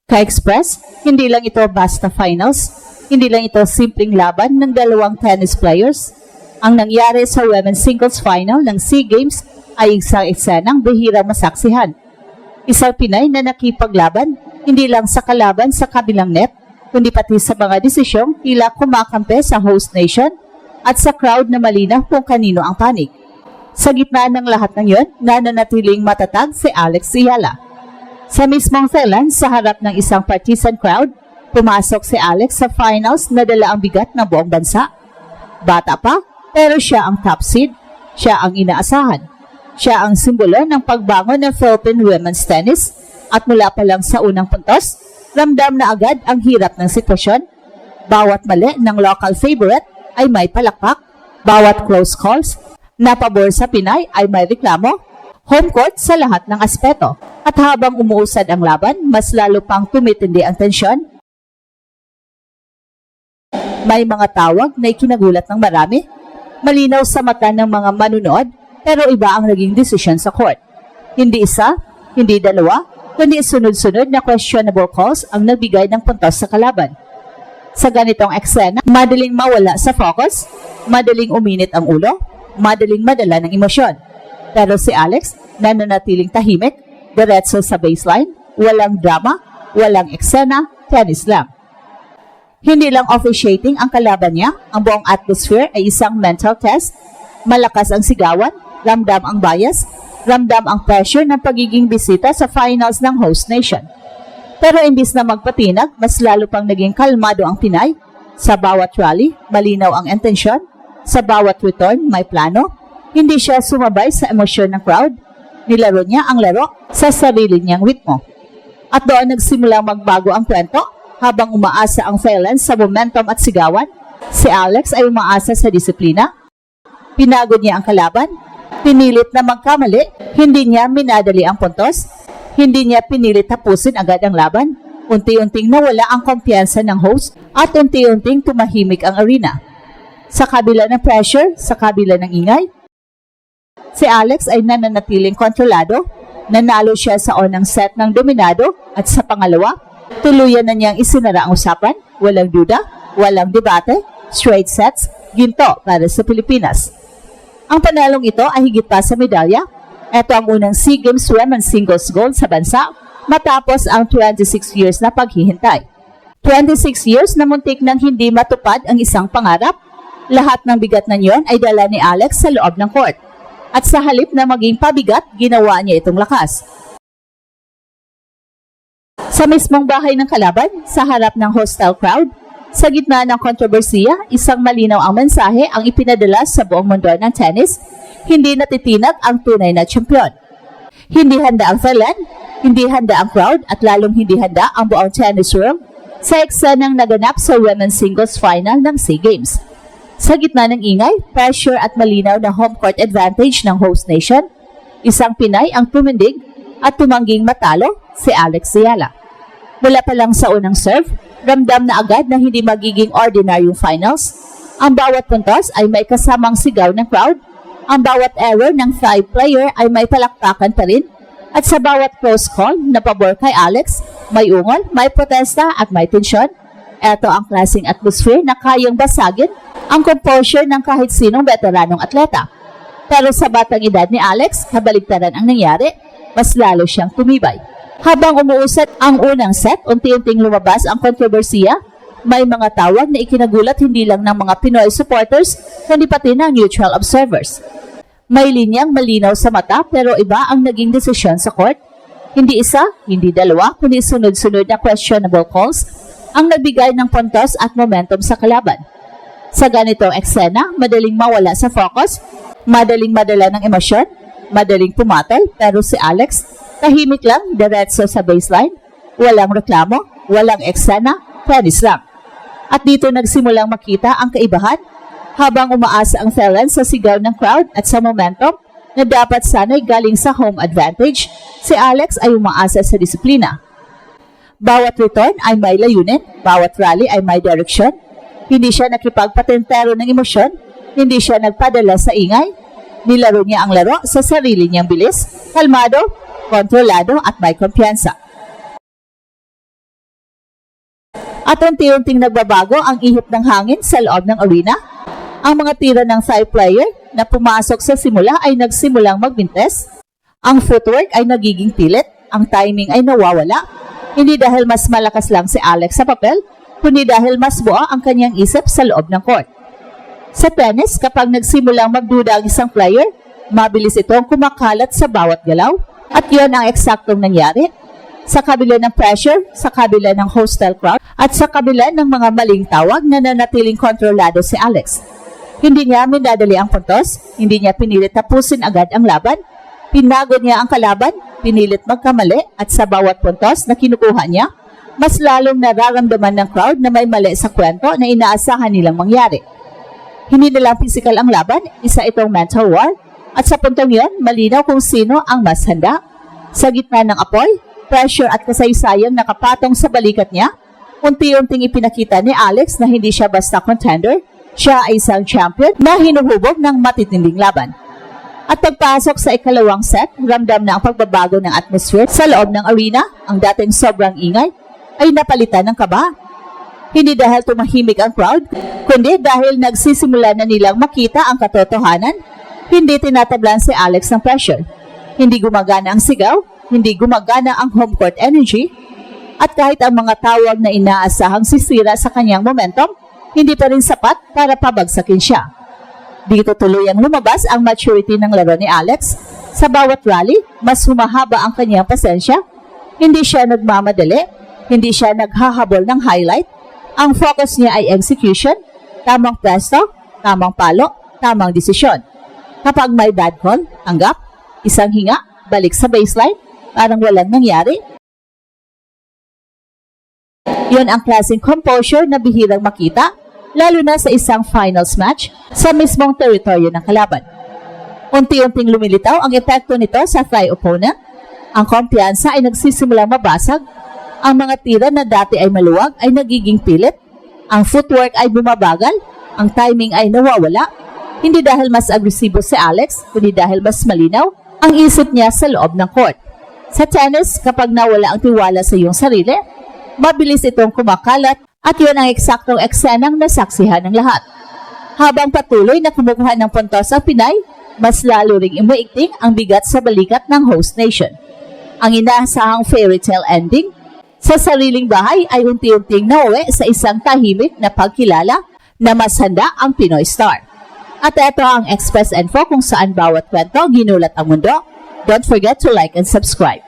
Ka-Express, hindi lang ito basta finals, hindi lang ito simpleng laban ng dalawang tennis players. Ang nangyari sa women's singles final ng SEA Games ay isang eksenang bihirang masaksihan. Isang Pinay na nakipaglaban, hindi lang sa kalaban sa kabilang net, kundi pati sa mga desisyong tila kumakampi sa host nation at sa crowd na malinaw kung kanino ang panig. Sa gitna ng lahat ng yon, nananatiling matatag si Alex Ziyala. Sa mismong Thailand, sa harap ng isang partisan crowd, pumasok si Alex sa finals na dala ang bigat ng buong bansa. Bata pa, pero siya ang top seed, siya ang inaasahan. Siya ang simbolo ng pagbangon ng Philippine women's tennis at mula pa lang sa unang puntos, ramdam na agad ang hirap ng sitwasyon. Bawat mali ng local favorite ay may palakpak, bawat close calls na pabor sa Pinay ay may reklamo, home court sa lahat ng aspeto. At habang umuusad ang laban, mas lalo pang tumitindi ang tensyon. May mga tawag na ikinagulat ng marami, malinaw sa mata ng mga manunood, pero iba ang naging desisyon sa court. Hindi isa, hindi dalawa, kundi sunod-sunod na questionable calls ang nagbigay ng puntos sa kalaban. Sa ganitong eksena, madaling mawala sa focus, madaling uminit ang ulo, madaling madala ng emosyon. Pero si Alex, nananatiling tahimik, diretso sa baseline, walang drama, walang eksena, tennis lang. Hindi lang officiating ang kalaban niya, ang buong atmosphere ay isang mental test. Malakas ang sigawan, ramdam ang bias, ramdam ang pressure ng pagiging bisita sa finals ng host nation. Pero imbis na magpatinag, mas lalo pang naging kalmado ang Pinay. Sa bawat rally, malinaw ang intensyon. Sa bawat return, may plano. Hindi siya sumabay sa emosyon ng crowd. Nilaro niya ang laro sa sarili niyang ritmo. At doon nagsimulang magbago ang kwento habang umaasa ang Thailand sa momentum at sigawan. Si Alex ay umaasa sa disiplina. Pinagod niya ang kalaban. Pinilit na magkamali. Hindi niya minadali ang puntos. Hindi niya pinilit tapusin agad ang laban. Unti-unting nawala ang kumpiyansa ng host at unti-unting tumahimik ang arena. Sa kabila ng pressure, sa kabila ng ingay, si Alex ay nananatiling kontrolado. Nanalo siya sa unang set ng dominado at sa pangalawa, tuluyan na niyang isinara ang usapan. Walang duda, walang debate, straight sets, ginto para sa Pilipinas. Ang panalong ito ay higit pa sa medalya. Ito ang unang SEA Games women's singles gold sa bansa matapos ang 26 years na paghihintay. 26 years na muntik nang hindi matupad ang isang pangarap. Lahat ng bigat na niyon ay dala ni Alex sa loob ng court. At sa halip na maging pabigat, ginawa niya itong lakas. Sa mismong bahay ng kalaban, sa harap ng hostile crowd, sa gitna ng kontrobersiya, isang malinaw ang mensahe ang ipinadala sa buong mundo ng tennis. Hindi natitinag ang tunay na champion. Hindi handa ang Thailand, hindi handa ang crowd, at lalong hindi handa ang buong tennis world sa eksenang naganap sa women's singles final ng SEA Games. Sa gitna ng ingay, pressure at malinaw na home court advantage ng host nation, isang Pinay ang tumindig at tumangging matalo, si Alex Ziyala. Mula pa lang sa unang serve, ramdam na agad na hindi magiging ordinaryong finals. Ang bawat puntos ay may kasamang sigaw ng crowd. Ang bawat error ng Thai player ay may palakpakan pa rin. At sa bawat close call na pabor kay Alex, may ungol, may protesta at may tensyon. Ito ang klaseng atmosphere na kayang basagin ang composure ng kahit sinong veteranong atleta. Pero sa batang edad ni Alex, kabaligtaran ang nangyari, mas lalo siyang tumibay. Habang umuusad ang unang set, unti-unting lumabas ang kontrobersiya. May mga tawag na ikinagulat hindi lang ng mga Pinoy supporters, kundi pati ng neutral observers. May linyang malinaw sa mata pero iba ang naging desisyon sa court. Hindi isa, hindi dalawa, kundi sunod-sunod na questionable calls ang nagbigay ng puntos at momentum sa kalaban. Sa ganitong eksena, madaling mawala sa focus, madaling madala ng emosyon, madaling pumatal, pero si Alex, tahimik lang, diretso sa baseline, walang reklamo, walang eksena, tennis lang. At dito nagsimulang makita ang kaibahan habang umaasa ang Thailand sa sigaw ng crowd at sa momentum na dapat sana'y galing sa home advantage, si Alex ay umaasa sa disiplina. Bawat return ay may layunin, bawat rally ay may direksyon. Hindi siya nakipagpatentero ng emosyon, hindi siya nagpadala sa ingay. Nilaro niya ang laro sa sarili niyang bilis, kalmado, kontrolado at may kumpiyansa. At unti-unting nagbabago ang ihip ng hangin sa loob ng arena. Ang mga tira ng thigh player na pumasok sa simula ay nagsimulang magbintes. Ang footwork ay nagiging pilit, ang timing ay nawawala. Hindi dahil mas malakas lang si Alex sa papel, kundi dahil mas buo ang kanyang isip sa loob ng court. Sa tennis, kapag nagsimulang magduda ang isang player, mabilis itong kumakalat sa bawat galaw. At yun ang eksaktong nangyari. Sa kabila ng pressure, sa kabila ng hostile crowd, at sa kabila ng mga maling tawag na nanatiling kontrolado si Alex. Hindi niya minadali ang puntos, hindi niya pinilit tapusin agad ang laban, pinagod niya ang kalaban, pinilit magkamali, at sa bawat puntos na kinukuha niya, mas lalong nararamdaman ng crowd na may mali sa kwento na inaasahan nilang mangyari. Hindi na lang physical ang laban, isa itong mental war, at sa puntong yun, malinaw kung sino ang mas handa. Sa gitna ng apoy, pressure at kasaysayang nakapatong sa balikat niya, unti-unting ipinakita ni Alex na hindi siya basta contender, siya ay isang champion na hinuhubog ng matitinding laban. At pagpasok sa ikalawang set, ramdam na ang pagbabago ng atmosphere sa loob ng arena, ang dating sobrang ingay, ay napalitan ng kaba. Hindi dahil tumahimik ang crowd, kundi dahil nagsisimula na nilang makita ang katotohanan, hindi tinatablan si Alex ng pressure. Hindi gumagana ang sigaw, hindi gumagana ang home court energy, at kahit ang mga tawag na inaasahang sisira sa kanyang momentum, hindi pa rin sapat para pabagsakin siya. Dito tuluyang lumabas ang maturity ng laro ni Alex. Sa bawat rally, mas humahaba ang kanyang pasensya. Hindi siya nagmamadali, hindi siya naghahabol ng highlight. Ang focus niya ay execution, tamang presto, tamang palo, tamang desisyon. Kapag may bad call, tanggap, isang hinga, balik sa baseline, parang walang nangyari. Yun ang klaseng composure na bihirang makita, lalo na sa isang finals match sa mismong teritoryo ng kalaban. Unti-unting lumilitaw ang epekto nito sa thigh opponent. Ang kumpiyansa ay nagsisimulang mabasag. Ang mga tira na dati ay maluwag ay nagiging pilit. Ang footwork ay bumabagal. Ang timing ay nawawala. Hindi dahil mas agresibo si Alex, kundi dahil mas malinaw ang isip niya sa loob ng court. Sa tennis, kapag nawala ang tiwala sa iyong sarili, mabilis itong kumakalat at yun ang eksaktong eksenang nasaksihan ng lahat. Habang patuloy na kumukuha ng puntos ang Pinay, mas lalo ring imuikting ang bigat sa balikat ng host nation. Ang inaasahang fairy tale ending sa sariling bahay ay unti-unting nauwi sa isang tahimik na pagkilala na mas handa ang Pinoy Star. At ito ang Express Info kung saan bawat kwento ginulat ang mundo. Don't forget to like and subscribe.